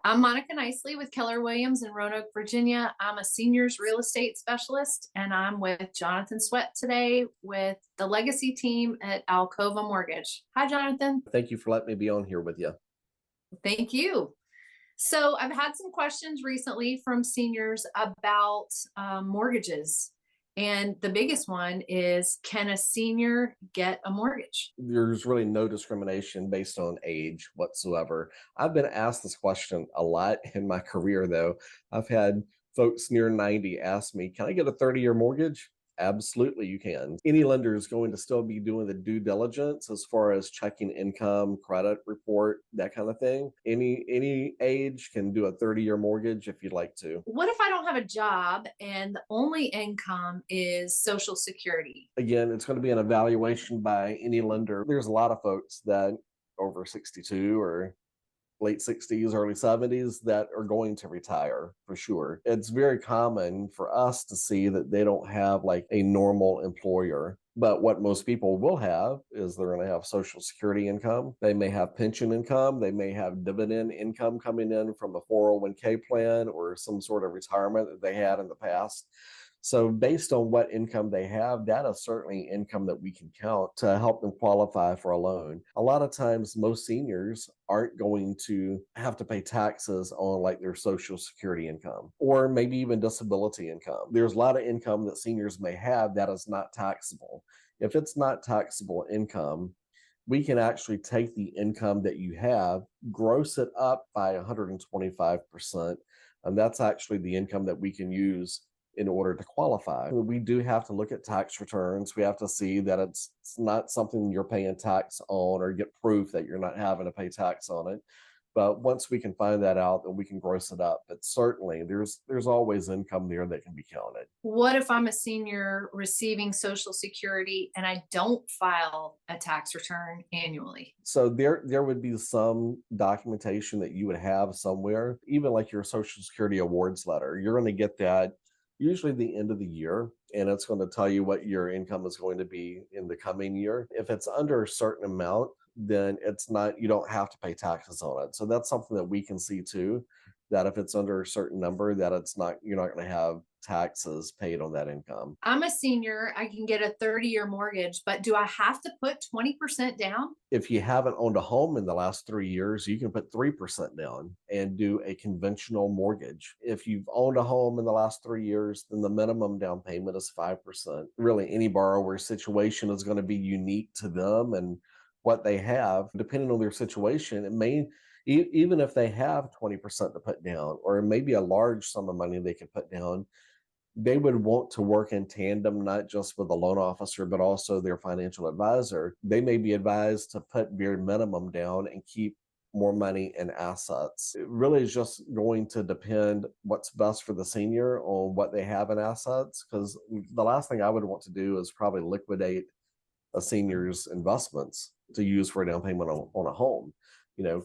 I'm Monica Nicely with Keller Williams in Roanoke, Virginia. I'm a seniors real estate specialist, and I'm with Jonathan Sweat today with the legacy team at Alcova Mortgage. Hi, Jonathan. Thank you for letting me be on here with you. Thank you. So, I've had some questions recently from seniors about mortgages. And the biggest one is, can a senior get a mortgage? There's really no discrimination based on age whatsoever. I've been asked this question a lot in my career, though. I've had folks near 90 ask me, can I get a 30-year mortgage? Absolutely, you can. Any lender is going to still be doing the due diligence as far as checking income, credit report, that kind of thing. Any age can do a 30-year mortgage if you'd like to. What if I don't have a job and the only income is Social Security? Again, it's going to be an evaluation by any lender. There's a lot of folks that over 62 or late 60s, early 70s that are going to retire for sure. It's very common for us to see that they don't have like a normal employer. But what most people will have is they're going to have Social Security income. They may have pension income. They may have dividend income coming in from a 401k plan or some sort of retirement that they had in the past. So, based on what income they have, that is certainly income that we can count to help them qualify for a loan. A lot of times, most seniors aren't going to have to pay taxes on like their Social Security income or maybe even disability income. There's a lot of income that seniors may have that is not taxable. If it's not taxable income, we can actually take the income that you have, gross it up by 125%. And that's actually the income that we can use in order to qualify. We do have to look at tax returns. We have to see that it's not something you're paying tax on or get proof that you're not having to pay tax on it. But once we can find that out, then we can gross it up. But certainly there's always income there that can be counted. What if I'm a senior receiving Social Security and I don't file a tax return annually? So there would be some documentation that you would have somewhere, even like your Social Security awards letter. You're going to get that usually the end of the year, and it's going to tell you what your income is going to be in the coming year. If it's under a certain amount, then it's not, you don't have to pay taxes on it. So that's something that we can see too, that if it's under a certain number, that it's not, you're not going to have taxes paid on that income. I'm a senior, I can get a 30-year mortgage, but do I have to put 20% down? If you haven't owned a home in the last 3 years, you can put 3% down and do a conventional mortgage. If you've owned a home in the last 3 years, then the minimum down payment is 5%. Really, any borrower's situation is going to be unique to them and what they have. Depending on their situation, it may, even if they have 20% to put down, or maybe a large sum of money they can put down, they would want to work in tandem, not just with the loan officer, but also their financial advisor. They may be advised to put bare minimum down and keep more money in assets. It really is just going to depend what's best for the senior on what they have in assets. Because the last thing I would want to do is probably liquidate a senior's investments to use for a down payment on a home.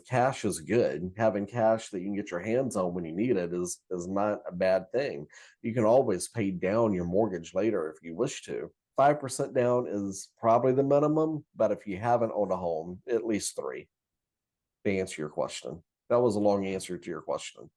Cash is good. Having cash that you can get your hands on when you need it is not a bad thing. You can always pay down your mortgage later if you wish to. 5% down is probably the minimum, but if you haven't owned a home, at least three, to answer your question. That was a long answer to your question.